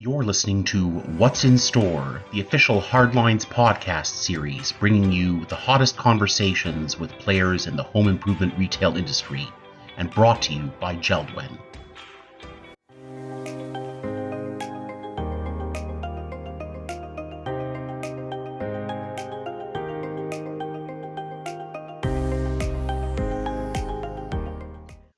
You're listening to What's in Store, the official Hardlines podcast series, bringing you the hottest conversations with players in the home improvement retail industry, and brought to you by Geldwen.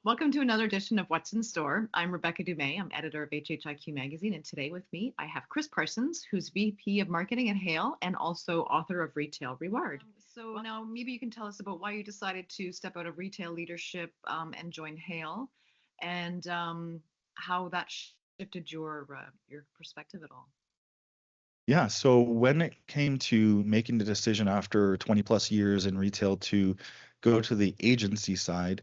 Welcome to another edition of What's in Store. I'm Rebecca Dumais. I'm editor of HHIQ Magazine, and today with me I have Chris Parsons, who's VP of Marketing at Hale and also author of Retail Rewired. So now maybe you can tell us about why you decided to step out of retail leadership and join Hale, and how that shifted your perspective at all. Yeah, so when it came to making the decision after 20 plus years in retail to go to the agency side,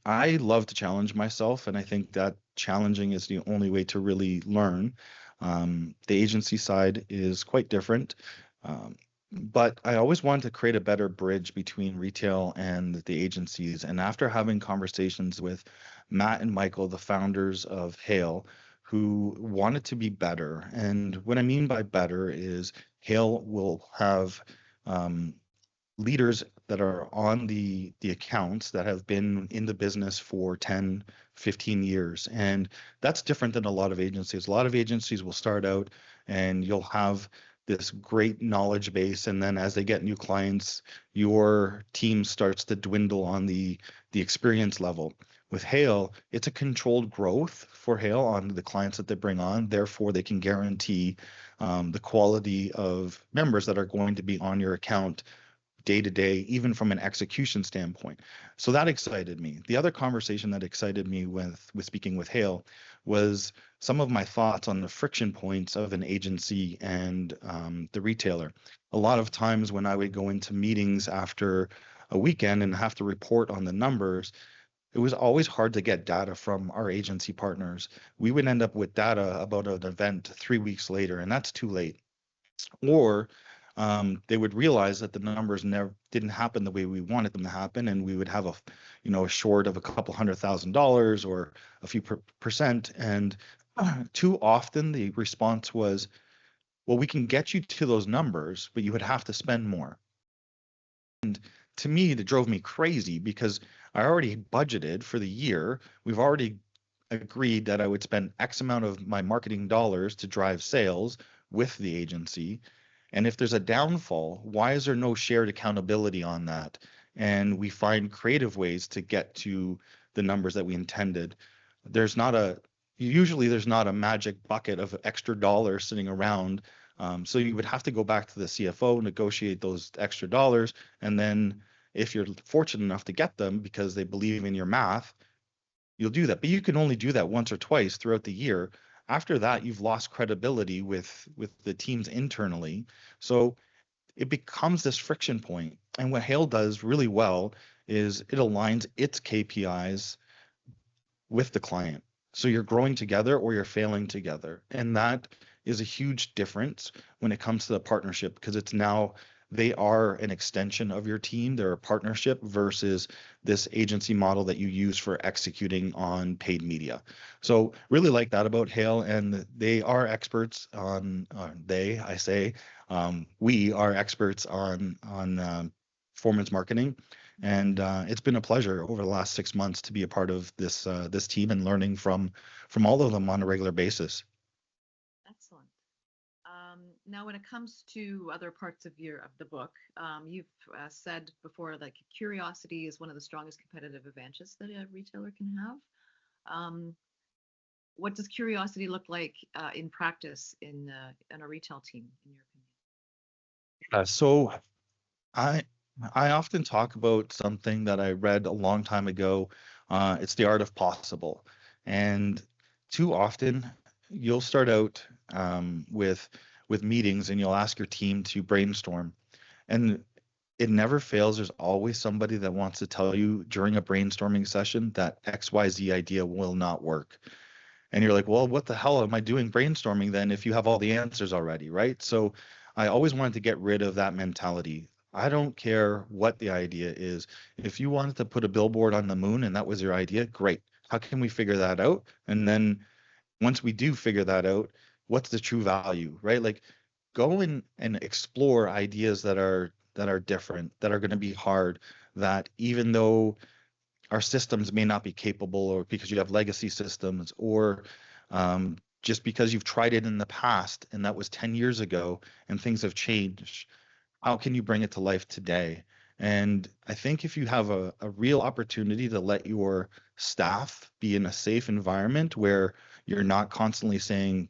I love to challenge myself, and I think that challenging is the only way to really learn. The agency side is quite different, but I always wanted to create a better bridge between retail and the agencies. And after having conversations with Matt and Michael, the founders of Hale, who wanted to be better, and what I mean by better is Hale will have leaders that are on the accounts that have been in the business for 10, 15 years. And that's different than a lot of agencies. A lot of agencies will start out and you'll have this great knowledge base, and then as they get new clients, your team starts to dwindle on the experience level. With Hale, it's a controlled growth for Hale on the clients that they bring on. Therefore, they can guarantee the quality of members that are going to be on your account day to day, even from an execution standpoint. So that excited me. The other conversation that excited me with speaking with Hale was some of my thoughts on the friction points of an agency and the retailer. A lot of times when I would go into meetings after a weekend and have to report on the numbers, it was always hard to get data from our agency partners. We would end up with data about an event 3 weeks later, and that's too late. Or they would realize that the numbers never didn't happen the way we wanted them to happen, and we would have a short of a couple $100,000 or a few percent. And too often the response was, well, we can get you to those numbers, but you would have to spend more. And to me, that drove me crazy because I already budgeted for the year. We've already agreed that I would spend X amount of my marketing dollars to drive sales with the agency. And if there's a downfall, why is there no shared accountability on that? And we find creative ways to get to the numbers that we intended. Usually there's not a magic bucket of extra dollars sitting around. So you would have to go back to the CFO, negotiate those extra dollars. And then if you're fortunate enough to get them because they believe in your math, you'll do that. But you can only do that once or twice throughout the year. After that, you've lost credibility with the teams internally. So it becomes this friction point. And what Hale does really well is it aligns its KPIs with the client. So you're growing together or you're failing together. And that is a huge difference when it comes to the partnership, because it's now they are an extension of your team. They're a partnership versus this agency model that you use for executing on paid media. So really like that about Hale, and they are experts on we are experts on performance marketing. And it's been a pleasure over the last 6 months to be a part of this team and learning from all of them on a regular basis. Excellent. Now, when it comes to other parts of the book, you've said before, like, curiosity is one of the strongest competitive advantages that a retailer can have. What does curiosity look like in practice in a retail team, in your opinion? So I I often talk about something that I read a long time ago. It's the art of possible, and too often you'll start out with meetings and you'll ask your team to brainstorm, and it never fails. There's always somebody that wants to tell you during a brainstorming session that XYZ idea will not work. And you're like, well, what the hell am I doing brainstorming then if you have all the answers already, right? So I always wanted to get rid of that mentality. I don't care what the idea is. If you wanted to put a billboard on the moon and that was your idea, great. How can we figure that out? And then once we do figure that out, what's the true value, right? Like go and explore ideas that are different, that are going to be hard, that even though our systems may not be capable, or because you have legacy systems, or just because you've tried it in the past and that was 10 years ago and things have changed, how can you bring it to life today? And I think if you have a real opportunity to let your staff be in a safe environment where you're not constantly saying,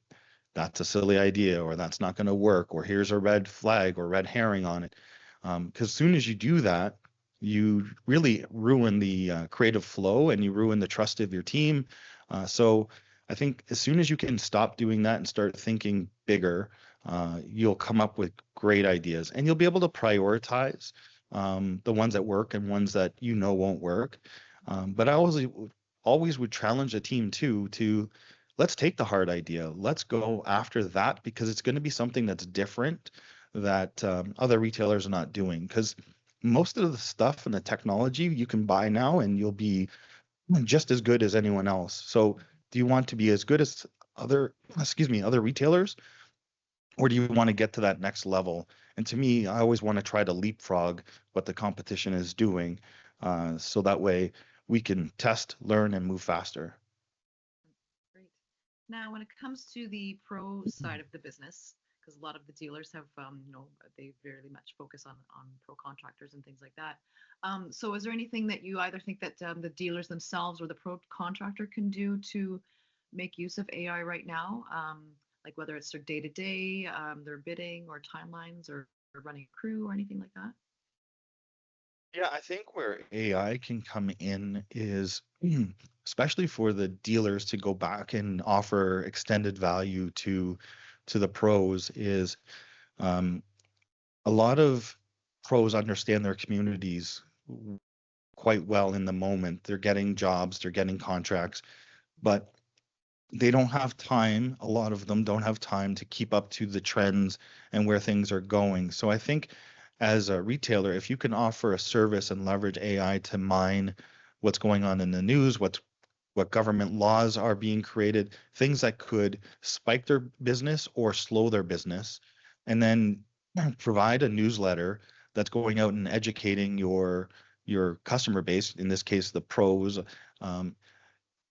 that's a silly idea, or that's not going to work, or here's a red flag or red herring on it. Because as soon as you do that, you really ruin the creative flow and you ruin the trust of your team. So I think as soon as you can stop doing that and start thinking bigger, you'll come up with great ideas, and you'll be able to prioritize the ones that work and ones that won't work. But I always would challenge a team too to, let's take the hard idea. Let's go after that, because it's going to be something that's different, that other retailers are not doing. Because most of the stuff and the technology you can buy now, and you'll be just as good as anyone else. So do you want to be as good as other retailers, or do you want to get to that next level? And to me, I always want to try to leapfrog what the competition is doing, so that way we can test, learn, and move faster. Great. Now, when it comes to the pro side of the business, because a lot of the dealers have, they very much focus on pro contractors and things like that. So, is there anything that you either think that the dealers themselves or the pro contractor can do to make use of AI right now? Like whether it's their day to day, their bidding or timelines, or running a crew or anything like that? Yeah, I think where AI can come in is especially for the dealers to go back and offer extended value to the pros, is um, a lot of pros understand their communities quite well in the moment. They're getting jobs, they're getting contracts, but they don't have time. A lot of them don't have time to keep up to the trends and where things are going. So I think as a retailer, if you can offer a service and leverage AI to mine what's going on in the news, what government laws are being created, things that could spike their business or slow their business, and then provide a newsletter that's going out and educating your customer base, in this case the pros, um,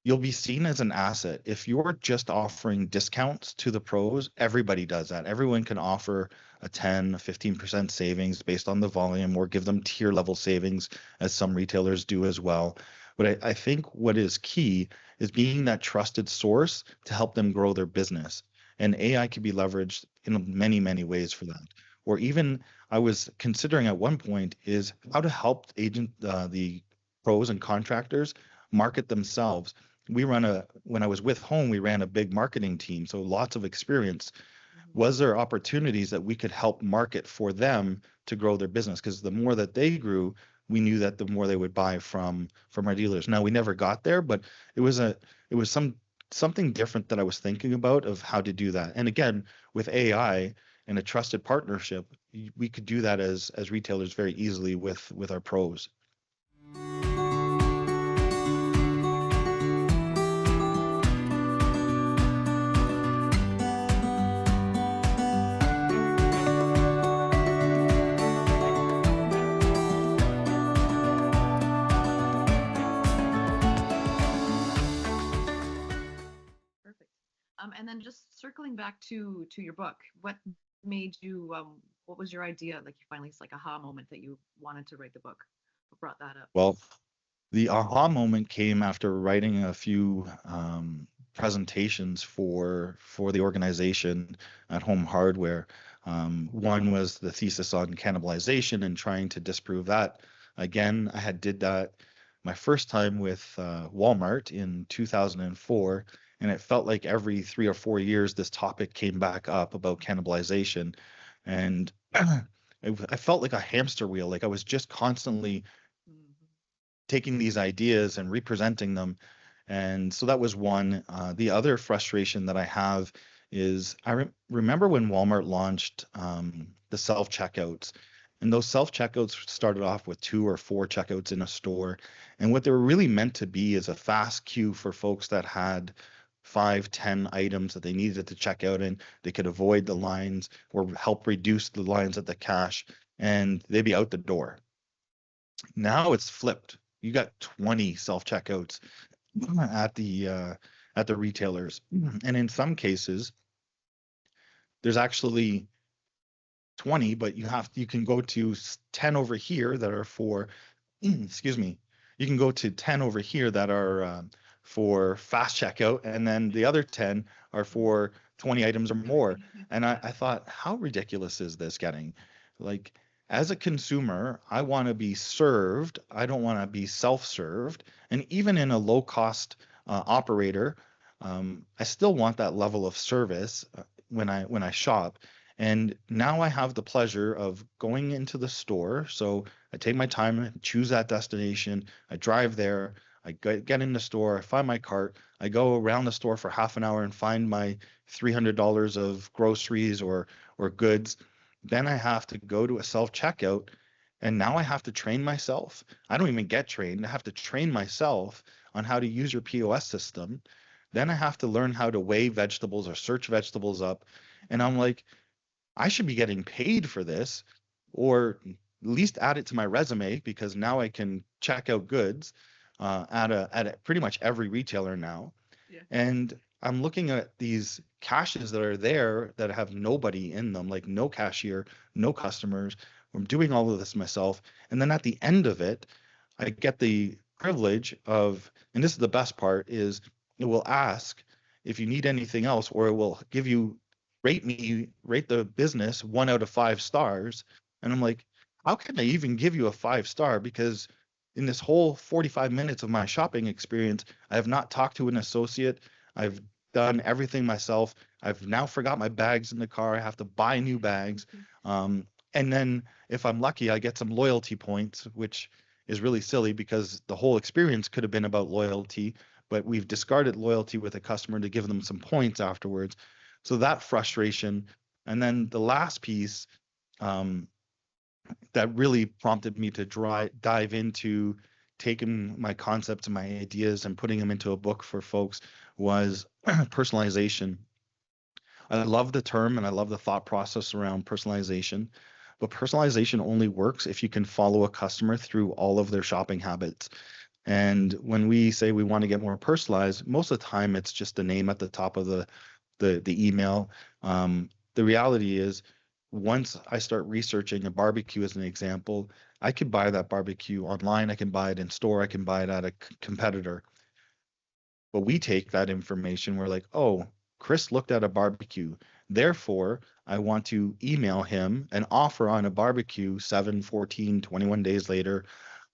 you'll be seen as an asset. If you're just offering discounts to the pros, everybody does that. Everyone can offer a 10, 15% savings based on the volume, or give them tier level savings, as some retailers do as well. But I think what is key is being that trusted source to help them grow their business. And AI can be leveraged in many, many ways for that. Or even I was considering at one point is how to help the pros and contractors market themselves. When I was with Home, we ran a big marketing team, so lots of experience. Was there opportunities that we could help market for them to grow their business? Because the more that they grew, we knew that the more they would buy from our dealers. Now we never got there, but it was something different that I was thinking about of how to do that. And again, with AI and a trusted partnership, we could do that as retailers very easily with our pros. Perfect. And then just circling back to your book, what made you? What was your idea? Like you finally, it's like aha moment that you wanted to write the book. What brought that up? Well, the aha moment came after writing a few presentations for the organization at Home Hardware. One was the thesis on cannibalization and trying to disprove that. Again, I had did that my first time with Walmart in 2004, and it felt like every 3 or 4 years this topic came back up about cannibalization, and I felt like a hamster wheel. Like I was just constantly Mhm. taking these ideas and representing them. And so that was one. The other frustration that I have is remember when Walmart launched the self checkouts, and those self checkouts started off with 2 or 4 checkouts in a store. And what they were really meant to be is a fast queue for folks that had 5, 10 items that they needed to check out in. They could avoid the lines or help reduce the lines at the cash, and they'd be out the door. Now it's flipped. You got 20 self-checkouts at the retailers. And in some cases, there's actually 20, but you can go to 10 over here that are for, excuse me, you can go to 10 over here that are for fast checkout, and then the other 10 are for 20 items or more. And I thought, how ridiculous is this getting? Like, as a consumer, I want to be served. I don't want to be self-served. And even in a low-cost operator, I still want that level of service when I shop. And now I have the pleasure of going into the store. So I take my time, choose that destination. I drive there. I get in the store. I find my cart. I go around the store for half an hour and find my $300 of groceries or goods. Then I have to go to a self-checkout, and now I have to train myself. I don't even get trained. I have to train myself on how to use your POS system. Then I have to learn how to weigh vegetables or search vegetables up. And I'm like, I should be getting paid for this, or at least add it to my resume, because now I can check out goods at pretty much every retailer now. Yeah. And I'm looking at these caches that are there that have nobody in them, like no cashier, no customers. I'm doing all of this myself. And then at the end of it, I get the privilege of, and this is the best part, is it will ask if you need anything else, or it will give you rate the business 1 out of 5 stars. And I'm like, how can I even give you a 5-star? Because in this whole 45 minutes of my shopping experience, I have not talked to an associate. I've done everything myself. I've now forgot my bags in the car. I have to buy new bags. And then if I'm lucky, I get some loyalty points, which is really silly because the whole experience could have been about loyalty, but we've discarded loyalty with a customer to give them some points afterwards. So that frustration. And then the last piece that really prompted me to dive into taking my concepts and my ideas and putting them into a book for folks was personalization. I love the term and I love the thought process around personalization, but personalization only works if you can follow a customer through all of their shopping habits. And when we say we want to get more personalized, most of the time it's just a name at the top of the email. The reality is, once I start researching a barbecue as an example, I could buy that barbecue online, I can buy it in store, I can buy it at a competitor. But we take that information, we're like, oh, Chris looked at a barbecue. Therefore, I want to email him an offer on a barbecue 7, 14, 21 days later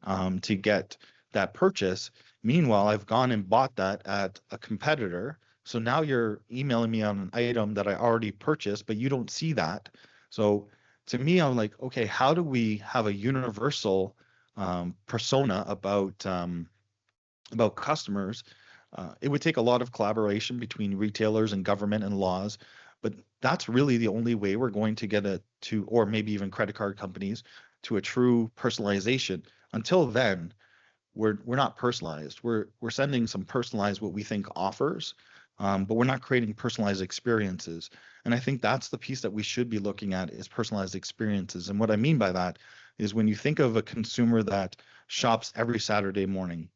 to get that purchase. Meanwhile, I've gone and bought that at a competitor. So now you're emailing me on an item that I already purchased, but you don't see that. So to me, I'm like, okay, how do we have a universal persona about customers? It would take a lot of collaboration between retailers and government and laws, but that's really the only way we're going to get or maybe even credit card companies, to a true personalization. Until then, we're not personalized. We're sending some personalized what we think offers, but we're not creating personalized experiences. And I think that's the piece that we should be looking at, is personalized experiences. And what I mean by that is, when you think of a consumer that shops every Saturday morning,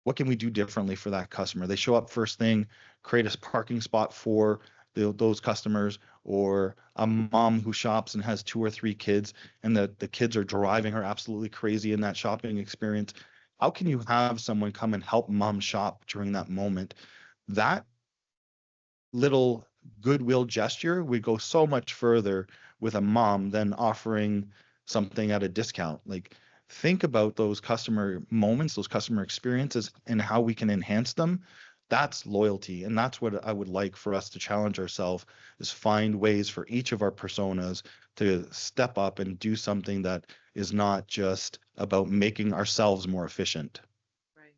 what can we do differently for that customer? They show up first thing, create a parking spot for those customers, or a mom who shops and has 2 or 3 kids, and the kids are driving her absolutely crazy in that shopping experience. How can you have someone come and help mom shop during that moment? That little goodwill gesture would go so much further with a mom than offering something at a discount. Like, think about those customer moments, those customer experiences, and how we can enhance them. That's loyalty. And that's what I would like for us to challenge ourselves, is find ways for each of our personas to step up and do something that is not just about making ourselves more efficient. Right.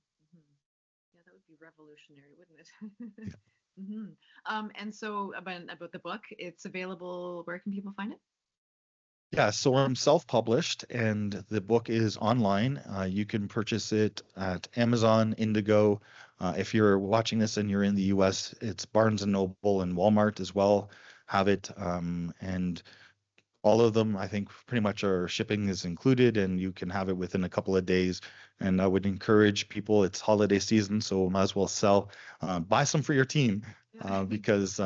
Yeah, that would be revolutionary, wouldn't it? And so about the book, it's available. Where can people find it? Yeah, so I'm self-published, and the book is online. You can purchase it at Amazon, Indigo, If you're watching this and you're in the US, it's Barnes and Noble and Walmart as well have it. And all of them, I think, pretty much our shipping is included, and you can have it within a couple of days. And I would encourage people, it's holiday season, so might as well sell, buy some for your team, because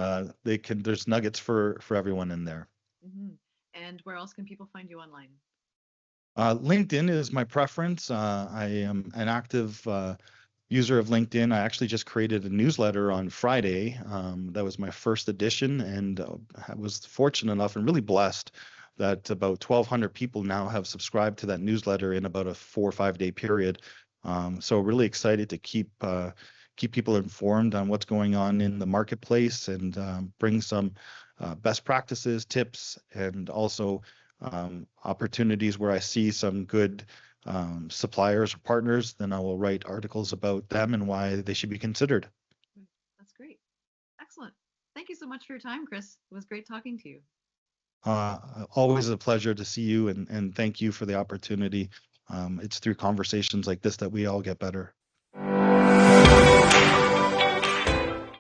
there's nuggets for everyone in there. Mm-hmm. And where else can people find you online? LinkedIn is my preference. I am an active user of LinkedIn. I actually just created a newsletter on Friday. That was my first edition, and I was fortunate enough and really blessed that about 1,200 people now have subscribed to that newsletter in about a 4 or 5 day period. So really excited to keep people informed on what's going on in the marketplace, and bring some best practices, tips, and also opportunities where I see some good suppliers or partners. Then I will write articles about them and why they should be considered. That's great. Excellent. Thank you so much for your time, Chris. It was great talking to you. Always a pleasure to see you, and thank you for the opportunity. It's through conversations like this that we all get better.